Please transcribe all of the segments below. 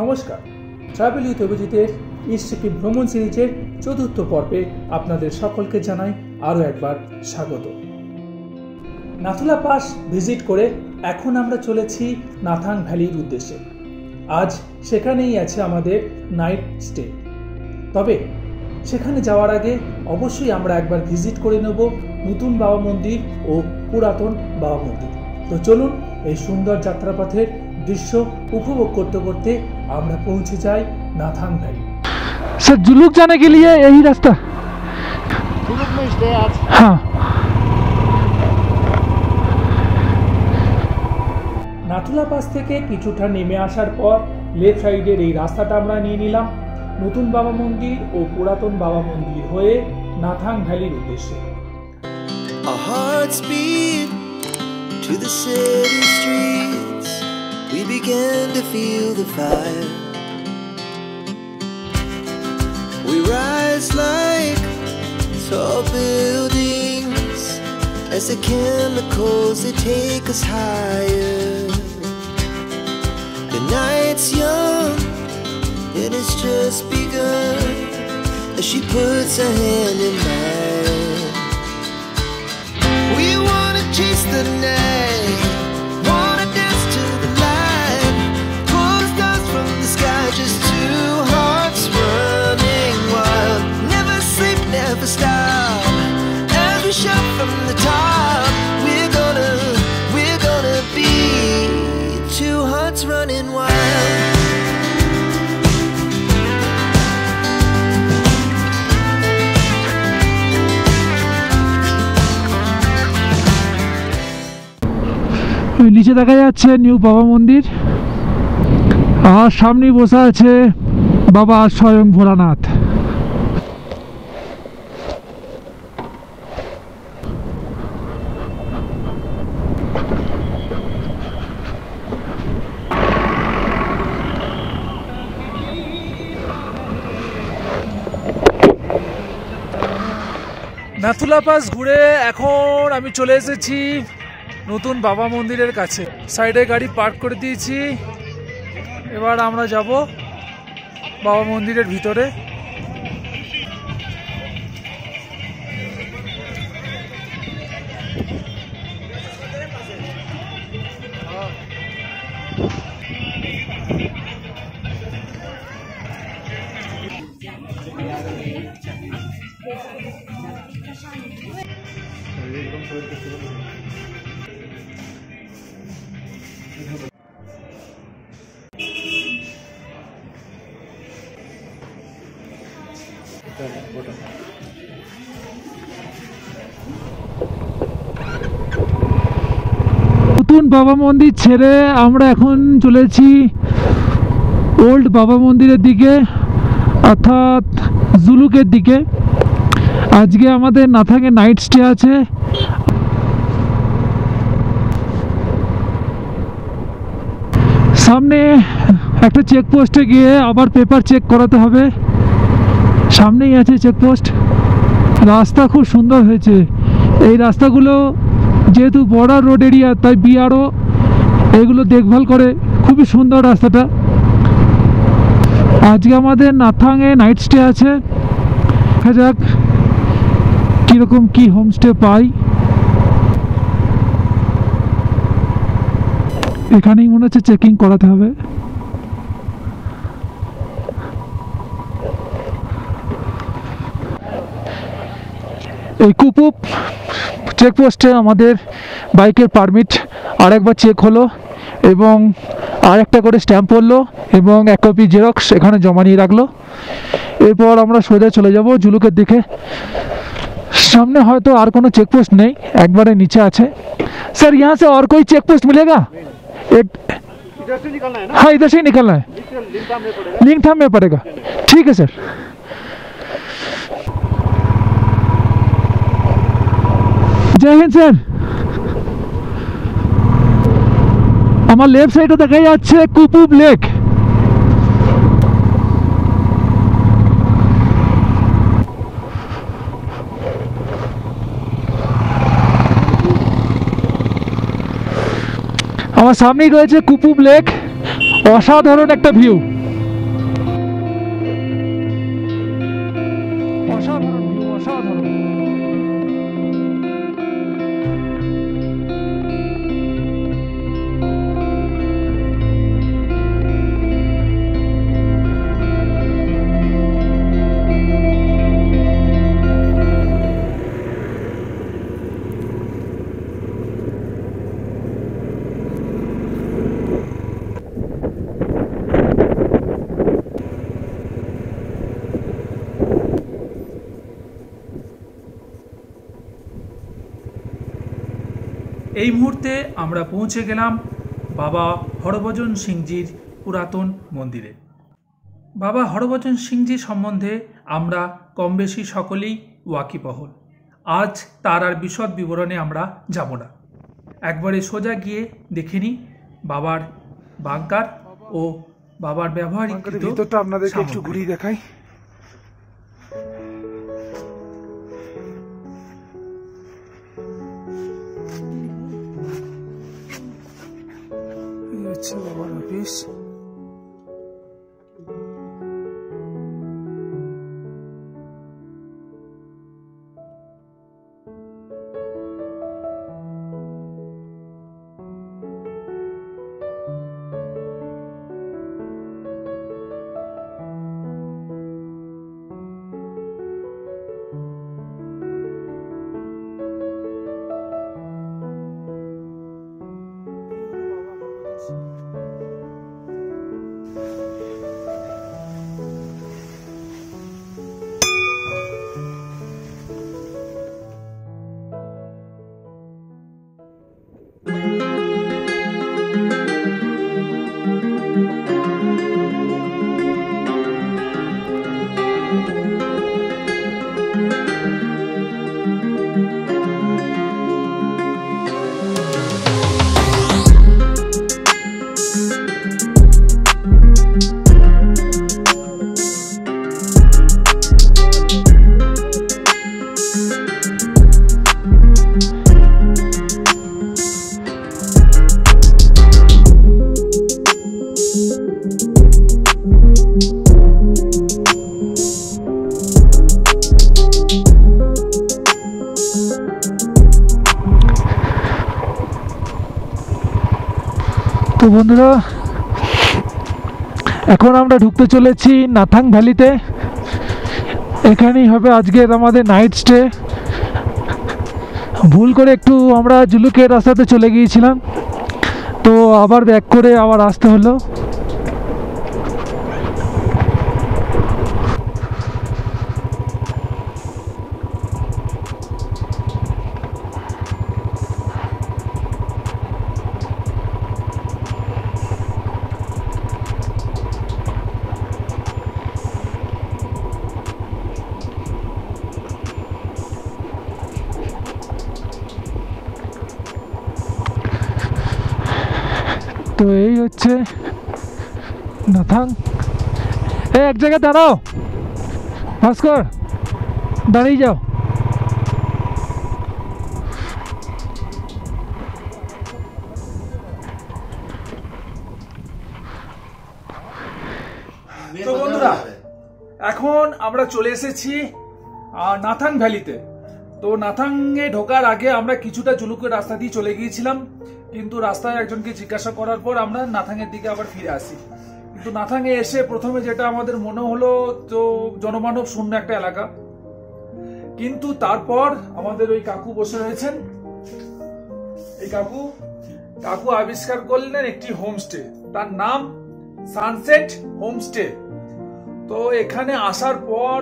নমস্কার, travel with অভিজিতের east Sikkim ভ্রমণ সিরিজের চতুর্থ পর্বে আপনাদের সকলকে জানাই আরও একবার স্বাগত। নাথুলা পাস ভিজিট করে এখন আমরা চলেছি নাথাং ভ্যালির উদ্দেশ্যে। আজ সেখানেই আছে আমাদের নাইট স্টে। তবে সেখানে যাওয়ার আগে অবশ্যই আমরা একবার ভিজিট করে নেব নতুন বাবা মন্দির ও পুরাতন বাবা মন্দির। তো চলুন এই সুন্দর যাত্রাপথের দৃশ্য उपभोग करते करते আমরা পৌঁছে যাই नाथांग वैली। सर जुलूक जाने के लिए यही रास्ता? जुलूक में स्टे आज। हाँ, নাথুলা পাস থেকে কিছুটা নেমে আসার পর লেফট সাইডের এই রাস্তাটা আমরা নিয়ে নিলাম নতুন বাবা মন্দির ও পুরাতন বাবা মন্দির হয়ে নাথাং ভ্যালির উদ্দেশ্যে। Our hearts beat to the city streets. We began to feel the fire. We rise like tall buildings as the chemicals they take us higher. The night's young and it's just begun as she puts her hand in mine. We wanna chase the night, wanna dance to the light, pull the stars from the sky, just two hearts running wild. Never sleep, never stop, as we shout from the top. We're gonna be two hearts running wild. নিচে দেখা যাচ্ছে new বাবা মন্দির আর সামনে বসে আছে বাবা স্বয়ং ভোলানাথ। নাথুলা পাস ঘুরে এখন আমি চলে এসেছি নতুন বাবা মন্দিরের কাছে। সাইডে গাড়ি পার্ক করে দিয়েছি। এবার আমরা যাব বাবা মন্দিরের ভিতরে। নতুন বাবা মন্দির ছেড়ে আমরা এখন চলেছি ওল্ড বাবা মন্দিরের দিকে, অর্থাৎ জুলুকের দিকে। আজকে আমাদের নাথাংয়ে নাইট স্টে আছে। সামনে একটা চেকপোস্টে গিয়ে আবার পেপার চেক করাতে হবে। সামনেই আছে চেকপোস্ট। রাস্তা খুব সুন্দর হয়েছে। এই রাস্তাগুলো যেহেতু বর্ডার রোড এরিয়া, তাই বিআরও এগুলো দেখভাল করে। খুবই সুন্দর রাস্তাটা। আজকে আমাদের নাথাংয়ে নাইট স্টে আছে। দেখা যাক কীরকম কী হোমস্টে পাই। এখানেই মনে হচ্ছে চেকিং করাতে হবে। এই কুপুপ চেকপোস্টে আমাদের বাইকের পারমিট আরেকবার চেক হলো এবং আরেকটা করে স্ট্যাম্প পড়লো এবং এক কপি জেরক্স এখানে জমা নিয়ে রাখলো। এরপর আমরা সোজা চলে যাব জুলুকের দিকে। সামনে হয়তো আর কোনো চেকপোস্ট নেই, একবারে নিচে আছে। স্যার यहाँ से और कोई चेक पोस्ट मिलेगा? एक इधर से निकलना है ना? हाँ, इधर से ही निकलना है। लिंगथाम में पड़ेगा। ठीक है सर। जय हिंद স্যার। আমার লেফট সাইডে দেখা যাচ্ছে কুপুব লেক। আমার সামনেই রয়েছে কুপুব লেক। অসাধারণ একটা ভিউ। এই মুহূর্তে আমরা পৌঁছে গেলাম বাবা হরভজন সিংজির পুরাতন মন্দিরে। বাবা হরভজন সিংজি সম্বন্ধে আমরা কম বেশি সকলেই ওয়াকিবহল। আজ তার আর বিশদ বিবরণে আমরা যাব না, একবারে সোজা গিয়ে দেখে নিই বাবার বাঙ্কার ও বাবার ব্যবহারিক ভিতরটা আপনাদেরকে একটু ঘুরিয়ে দেখাই। বাবার অফিস। তো বন্ধুরা, এখন আমরা ঢুকতে চলেছি নাথাং ভ্যালিতে। এখানেই হবে আজকের আমাদের নাইট স্টে। ভুল করে একটু আমরা জুলুকের রাস্তাতে চলে গিয়েছিলাম, তো আবার ব্যাক করে আবার আসতে হলো। তো এই হচ্ছে নাথাং। এক জায়গায় দাঁড়াও ভাস্কর, দাঁড়িয়ে যাও। তো বন্ধুরা, এখন আমরা চলে এসেছি নাথাং ভ্যালিতে। তো নাথাংয়ে ঢোকার আগে আমরা কিছুটা জুলুকের রাস্তা দিয়ে চলে গিয়েছিলাম, কিন্তু রাস্তায় একজনকে জিজ্ঞাসা করার পর আমরা নাথাংয়ের দিকে আবার ফিরে আসি। কিন্তু নাথাংয়ে এসে প্রথমে যেটা আমাদের মনে হলো, তো জনমানব শূন্য একটা এলাকা, কিন্তু তারপর আমাদের ওই কাকু বসে রয়েছেন। এই কাকু আবিষ্কার করলেন একটি হোমস্টে, তার নাম সানসেট হোমস্টে। তো এখানে আসার পর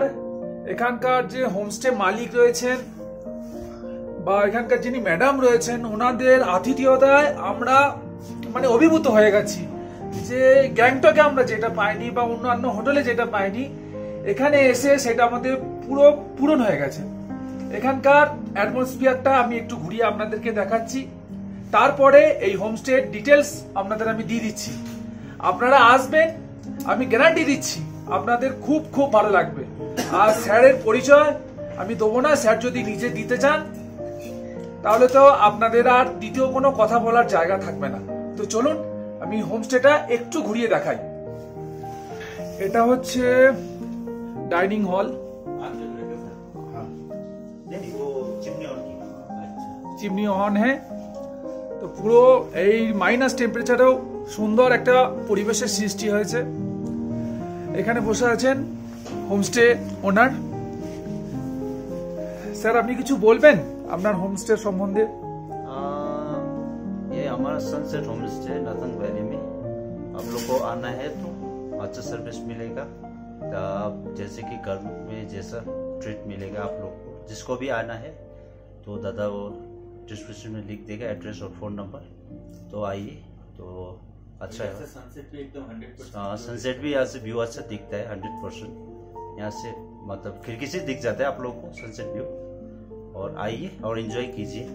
এখানকার যে হোমস্টে মালিক রয়েছেন বা এখানকার যিনি ম্যাডাম রয়েছেন, ওনাদের আতিথেয়তায় আমরা মানে অভিভূত হয়ে গেছি। যে গ্যাংটকে আমরা যেটা পাইনি বা অন্যান্য হোটেলে যেটা পাইনি, এখানে এসে সেটা আমাদের পুরো পূরণ হয়ে গেছে। এখানকার অ্যাটমসফিয়ারটা আমি একটু ঘুরিয়ে আপনাদেরকে দেখাচ্ছি, তারপরে এই হোমস্টের ডিটেলস আপনাদের আমি দিয়ে দিচ্ছি। আপনারা আসবেন, আমি গ্যারান্টি দিচ্ছি আপনাদের খুব খুব ভালো লাগবে। আর স্যারের পরিচয় আমি দেবো না, স্যার যদি নিজে দিতে চান তাহলে তো আপনাদের আর দ্বিতীয় কোনো কথা বলার জায়গা থাকবে না। তো চলুন আমি হোমস্টেটা একটু ঘুরিয়ে দেখাই। এটা হচ্ছে ডাইনিং হল, চিমনি অন হ্যাঁ। তো পুরো এই মাইনাস টেম্পারেচারেও সুন্দর একটা পরিবেশের সৃষ্টি হয়েছে। এখানে বসে আছেন হোমস্টে ওনার। স্যার আপনি কিছু বলবেন আপনার হোমস্টে সম্বন্ধে? ये हमारा सनसेट होमस्टे है नाथंग वैली में। आप लोग को आना है तो अच्छा सर्विस मिलेगा, तो आप जैसे कि घर में जैसा ट्रीट मिलेगा आप लोग को। जिसको भी आना है तो दादा और डिस्क्रिप्शन में लिख देगा एड्रेस और फ़ोन नंबर, तो आइए, तो अच्छा है। सनसेट भी एकदम 100%। हाँ, सनसेट भी यहाँ से व्यू अच्छा दिखता है 100%। यहाँ से मतलब खिड़की से दिख जाता है आप लोगों को सनसेट व्यू। और आइए और एंजॉय कीजिए।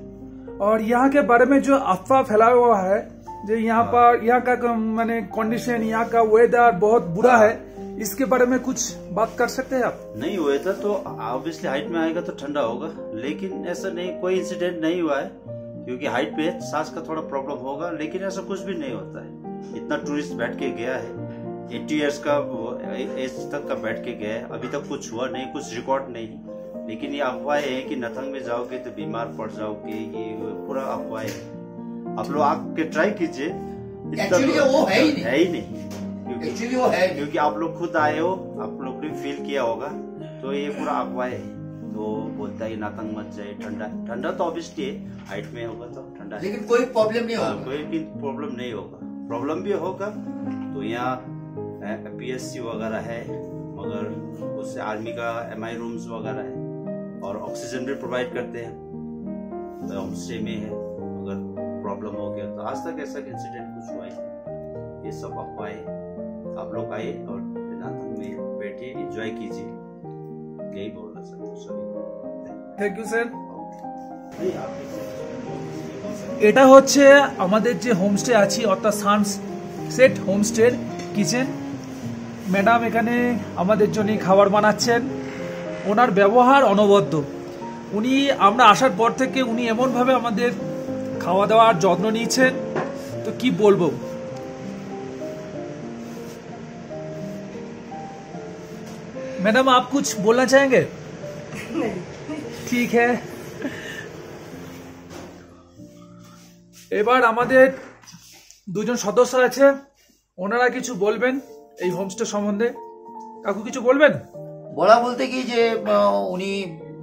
और यहाँ के बारे में जो अफवाह फैला हुआ है, जो यहाँ पर यहाँ का माने कंडीशन, यहाँ का वेदर बहुत बुरा है, इसके बारे में कुछ बात कर सकते हैं आप? नहीं वेदर तो ऑब्वियसली हाइट में आएगा तो ठंडा होगा, लेकिन ऐसा नहीं, कोई इंसिडेंट नहीं हुआ है, क्योंकि हाइट पे सांस का थोड़ा प्रॉब्लम होगा, लेकिन ऐसा कुछ भी नहीं होता है। इतना टूरिस्ट बैठ के गया है, 80 ईयर्स का एज तक का बैठ के गया है, अभी तक कुछ हुआ नहीं, कुछ रिकॉर्ड नहीं। लेकिन ये अफवाह है कि नथंग में जाओगे तो बीमार पड़ जाओगे, ये पूरा अफवाह है। आप लोग आके ट्राई कीजिए, एक्चुअली वो है ही नहीं, एक्चुअली वो है, क्योंकि आप लोग खुद आए हो, आप लोग ने फील किया होगा, तो ये पूरा अफवाह है। तो बोलता है नथंग मत जाए, ठंडा तो ऑब्वियसली है, हाइट में होगा तो ठंडा है, लेकिन कोई प्रॉब्लम नहीं होगा, कोई भी प्रॉब्लम नहीं होगा। प्रॉब्लम भी होगा तो यहाँ PSC वगैरह है, मगर उससे आर्मी का MI रूम्स वगैरह है, और ऑक्सीजन भी प्रोवाइड करते हैं, तो होम स्टे में है। अगर प्रॉब्लम हो गया तो आज तक ऐसा इंसिडेंट कुछ हुआ ही, ये सब अफवाह है। आप लोग आइए और नथंग में बैठिए, एंजॉय कीजिए, यही बोलना सर। Thank you sir. এটা হচ্ছে আমাদের যে হোমস্টে আছি, অর্থাৎ সানসেট হোমস্টের কিচেন। ম্যাডাম এখানে আমাদের জন্য খাবার বানাচ্ছেন, ওনার ব্যবহার অনবদ্য। উনি আমরা আসার পর থেকে উনি এমনভাবে আমাদের খাওয়া দাওয়ার যত্ন নিয়েছেন, তো কি বলবো। मैडम आप कुछ बोलना चाहेंगे? नहीं। ठीक है, এবার আমাদের দুজন সদস্য আছে, ওনারা কিছু বলবেন এই হোমস্টে সম্বন্ধে। কাকু কিছু বলবেন? বলা বলতে কি যে উনি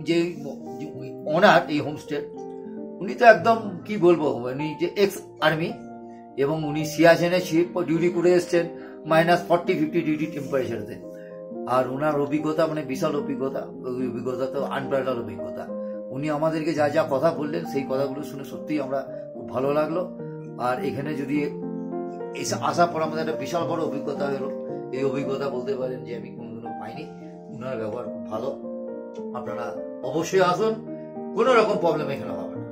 যে ওনার এই হোমস্টে, উনি তো একদম কি বলবো, উনি যে এক্স আর্মি, এবং উনি সিয়াচেনে ডিউটি করে এসছেন -40-50 ডিগ্রি টেম্পারেচারতে। আর ওনার অভিজ্ঞতা মানে বিশাল অভিজ্ঞতা, অভিজ্ঞতা তো আনপ্যারালাল অভিজ্ঞতা। উনি আমাদেরকে যা যা কথা বললেন সেই কথাগুলো শুনে সত্যিই আমরা খুব ভালো লাগলো। আর এখানে যদি আসার পর আমাদের একটা বিশাল বড় অভিজ্ঞতা হলো, এই অভিজ্ঞতা বলতে পারেন যে আমি কোনোদিনও পাইনি। ওনার ব্যবহার খুব ভালো, আপনারা অবশ্যই আসুন, কোনো রকম প্রবলেম এখানে হবে না।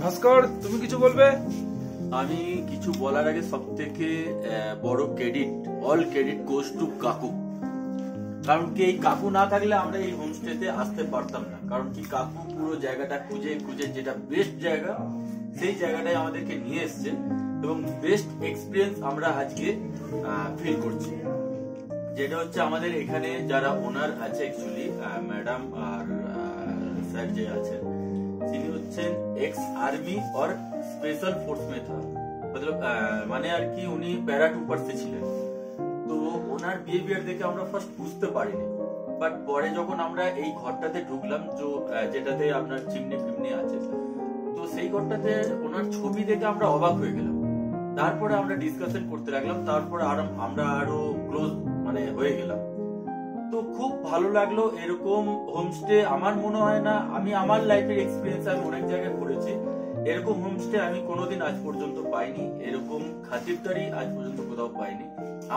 ভাস্কর তুমি কিছু বলবে? আমি কিছু বলার আগে সব থেকে বড় credit, all credit goes to কাকু। কারণ কি এই কাকু না থাকলে আমরা এই হোমস্টেতে আসতে পারতাম না। কারণ কি কাকু পুরো জায়গাটা খুঁজে যেটা বেস্ট জায়গা, সেই জায়গাটায় আমাদেরকে নিয়ে এসছে, এবং বেস্ট এক্সপিরিয়েন্স আমরা আজকে ফিল করছি। যেটা হচ্ছে আমাদের এখানে যারা ওনার আছে, অ্যাকচুয়ালি ম্যাডাম আর স্যার যে আছেন, তিনি হচ্ছেন এক্স আর্মি और স্পেশাল ফোর্স में था, मतलब মানে আর কি উনি প্যারা ট্রুপার্সে ছিলেন। তো ওনার বিহেভিয়ার দেখে আমরা ফার্স্ট বুঝতে পারিনি, বাট পরে যখন আমরা এই ঘরটাতে ঢুকলাম, যেটাতে আপনার চিমনি আছে, তো সেই ঘরটাতে ওনার ছবি দেখে আমরা অবাক হয়ে গেলাম। তারপরে আমরা ডিসকাশন করতে লাগলাম, তারপরে আমরা আরো ক্লোজ মানে হয়ে গেলাম। তো খুব ভালো লাগলো। এরকম হোমস্টে আমার মনে হয় না, আমি আমার লাইফের এক্সপিরিয়েন্স আমি অনেক জায়গায় করেছি, এরকম হোমস্টে আমি কোনোদিন আজ পর্যন্ত পাইনি, এরকম খাতিরদারি আজ পর্যন্ত কোথাও পাইনি।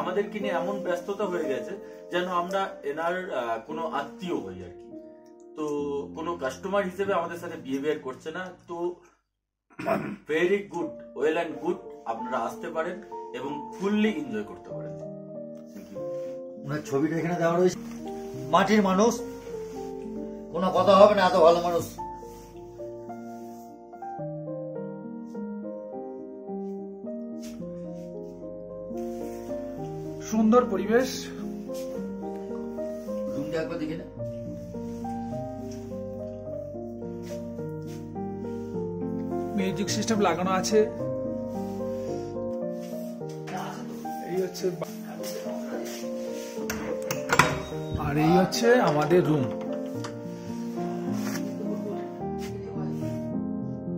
আমাদেরকে নিয়ে এমন ব্যস্ততা হয়ে গেছে যেন আমরা এনার কোনো আত্মীয় হই আর কি। তো কোনো কাস্টমার হিসেবে আমাদের সাথে বিহেভিয়ার করছে না। তো very good, well and good, আপনারা আসতে পারেন এবং ফুললি এনজয় করতে পারেন। ওনার ছবিটা এখানে দেওয়া রয়েছে। মাটির মানুষ, কোনো কথা হবে না, এত ভালো মানুষ। সুন্দর পরিবেশ। রুমটা একবার দেখে না। মিউজিক সিস্টেম লাগানো আছে। এই হচ্ছে আর এই হচ্ছে আমাদের রুম।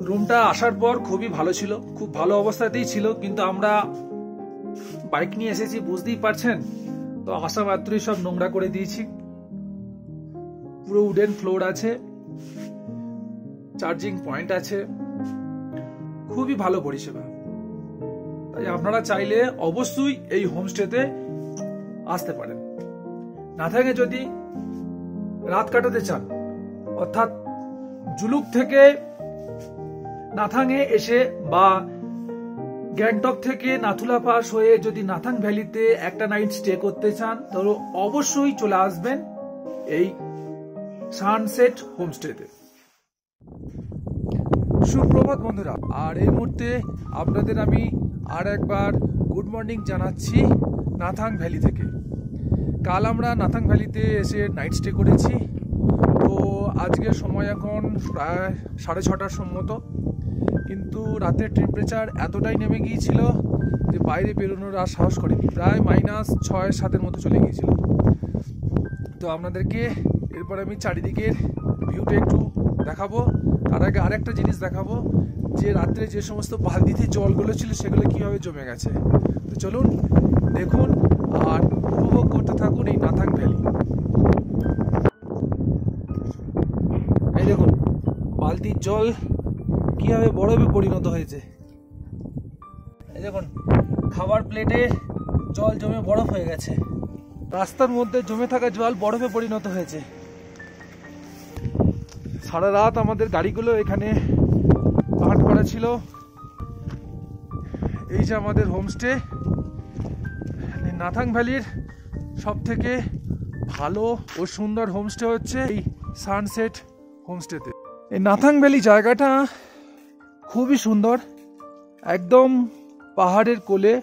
রুমটা আসার পর খুবই ভালো ছিল, খুব ভালো অবস্থাতেই ছিল, কিন্তু আমরা বাইক নিয়ে এসেছি, বুঝতেই পারছেন, তো আসা মাত্রই সব নোংরা করে দিয়েছি। পুরো উডেন ফ্লোর আছে, চার্জিং পয়েন্ট আছে, খুবই ভালো পরিষেবা। তাই আপনারা চাইলে অবশ্যই এই হোমস্টেতে আসতে পারেন। নাথাংয়ে যদি রাত কাটাতে চান, অর্থাৎ জুলুক থেকে নাথাংয়ে এসে বা গ্যাংটক থেকে নাথুলা পাস হয়ে যদি নাথাং ভ্যালিতে একটা নাইট স্টে করতে চান, তাহলে অবশ্যই চলে আসবেন এই সানসেট হোমস্টেতে। সুপ্রভাত বন্ধুরা, আর এই মুহূর্তে আপনাদের আমি আর একবার গুড মর্নিং জানাচ্ছি নাথাং ভ্যালি থেকে। কাল আমরা নাথাং ভ্যালিতে এসে নাইট স্টে করেছি। তো আজকের সময় এখন প্রায় 6:30টার মতো, কিন্তু রাতের টেম্পারেচার এতটাই নেমে গিয়েছিল যে বাইরে বেরোনোর আর সাহস করিনি, প্রায় -6-7 মতো চলে গিয়েছিল। তো আপনাদেরকে এরপর আমি চারিদিকের ভিউটা একটু দেখাবো। তার আগে আরেকটা জিনিস দেখাবো, যে রাত্রে যে সমস্ত বালতিতে জলগুলো ছিল সেগুলো কীভাবে জমে গেছে। তো চলুন দেখুন আর উপভোগ করতে থাকুন এই নাথাং ভ্যালি। এই দেখুন বালতির জল কীভাবে বরফে পরিণত হয়েছে। এই দেখুন খাবার প্লেটে জল জমে বরফ হয়ে গেছে, রাস্তার মধ্যে জমে থাকা জল বরফে পরিণত হয়েছে। সারা রাত আমাদের গাড়িগুলো এখানে পার্ক করা ছিল। এই যে আমাদের হোমস্টে, নাথাং ভ্যালির সব থেকে ভালো ও সুন্দর হোমস্টে হচ্ছে এই সানসেট হোমস্টেতে। এই নাথাং ভ্যালি জায়গাটা খুবই সুন্দর, একদম পাহাড়ের কোলে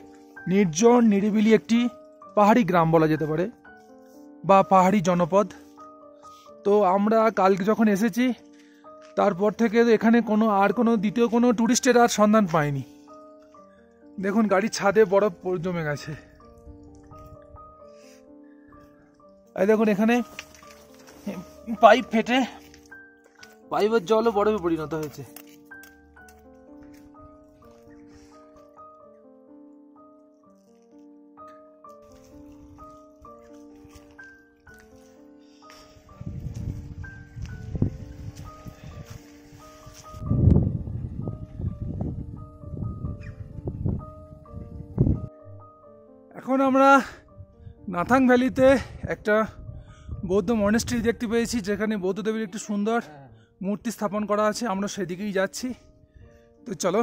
নির্জন নিরিবিলি একটি পাহাড়ি গ্রাম বলা যেতে পারে, বা পাহাড়ি জনপদ। তো আমরা কালকে যখন এসেছি তারপর থেকে এখানে কোনো দ্বিতীয় কোনো ট্যুরিস্টের আর সন্ধান পাইনি। দেখুন গাড়ির ছাদে বরফ জমে গেছে। এই দেখুন এখানে পাইপ ফেটে পাইপের জলও বরফে পরিণত হয়েছে। এখন আমরা নাথাং ভ্যালিতে একটা বৌদ্ধ মনেস্ট্রি দেখতে পেয়েছি, যেখানে বৌদ্ধদেবের একটি সুন্দর মূর্তি স্থাপন করা আছে। আমরা সেদিকেই যাচ্ছি। তো চলো,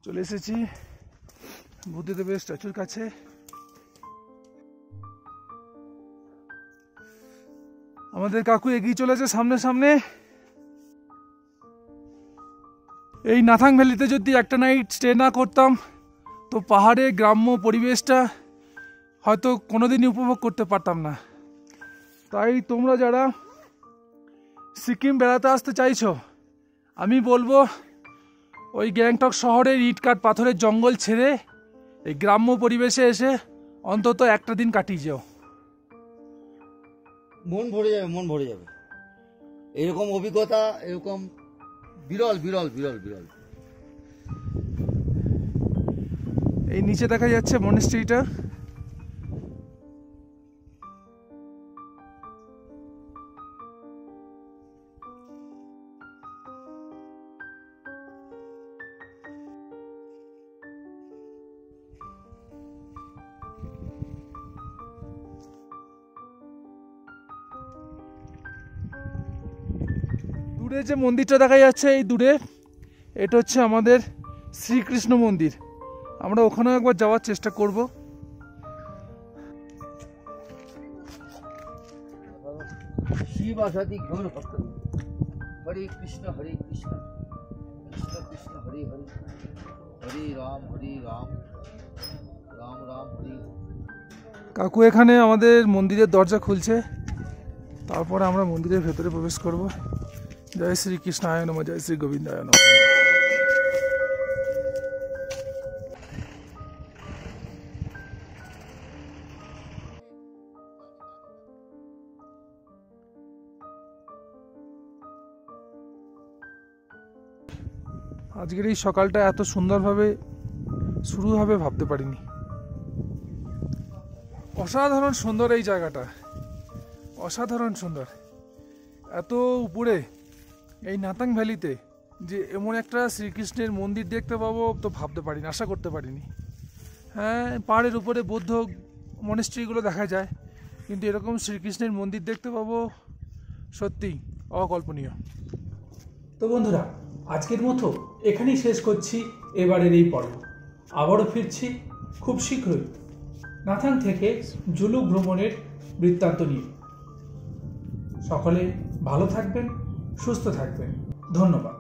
চলে এসেছি বুদ্ধদেবের স্ট্যাচুর কাছে। আমাদের কাকু এগিয়ে চলেছে সামনে সামনে। এই নাথাং ভ্যালিতে যদি একটা নাইট স্টে না করতাম, তো পাহাড়ের গ্রাম্য পরিবেশটা হয়তো কোনোদিনই উপভোগ করতে পারতাম না। তাই তোমরা যারা সিকিম বেড়াতে আসতে চাইছো, আমি বলবো ওই গ্যাংটক শহরের ইটকাট পাথরের জঙ্গল ছেড়ে এই গ্রাম্য পরিবেশে এসে অন্তত একটা দিন কাটিয়ে যাও। মন ভরে যাবে, মন ভরে যাবে। এরকম অভিজ্ঞতা এরকম বিরল বিরল বিরল বিরল। এই নিচে দেখা যাচ্ছে মনেস্ট্রিটা। দূরে যে মন্দিরটা দেখা যাচ্ছে, এই দূরে এটা হচ্ছে আমাদের শ্রীকৃষ্ণ মন্দির। আমরা ওখানেও একবার যাওয়ার চেষ্টা করব। শিব আসাদি ঘোর ভক্ত, হরে কৃষ্ণ কৃষ্ণ কৃষ্ণ হরে হরে, হরে রাম রাম রাম হরে। কাকু এখানে আমাদের মন্দিরের দরজা খুলছে, তারপরে আমরা মন্দিরের ভেতরে প্রবেশ করব। জয় শ্রী কৃষ্ণায় নমঃ, জয় শ্রী গোবিন্দায় নমঃ। আজকের এই সকালটা এত সুন্দরভাবে শুরু হবে ভাবতে পারিনি। অসাধারণ সুন্দর এই জায়গাটা, অসাধারণ সুন্দর। এত উপরে এই নাতাং ভ্যালিতে যে এমন একটা শ্রীকৃষ্ণের মন্দির দেখতে পাবো তো ভাবতে পারিনি, আশা করতে পারিনি। হ্যাঁ, পাহাড়ের উপরে বৌদ্ধ মনেস্ট্রিগুলো দেখা যায়, কিন্তু এরকম শ্রীকৃষ্ণের মন্দির দেখতে পাবো সত্যি অকল্পনীয়। তো বন্ধুরা, আজকের মতো এখানেই শেষ করছি এবারের এই পর্ব। আবারও ফিরছি খুব শীঘ্রই নাথাং থেকে জুলুক ভ্রমণের বৃত্তান্ত নিয়ে। সকলে ভালো থাকবেন, সুস্থ থাকবেন। ধন্যবাদ।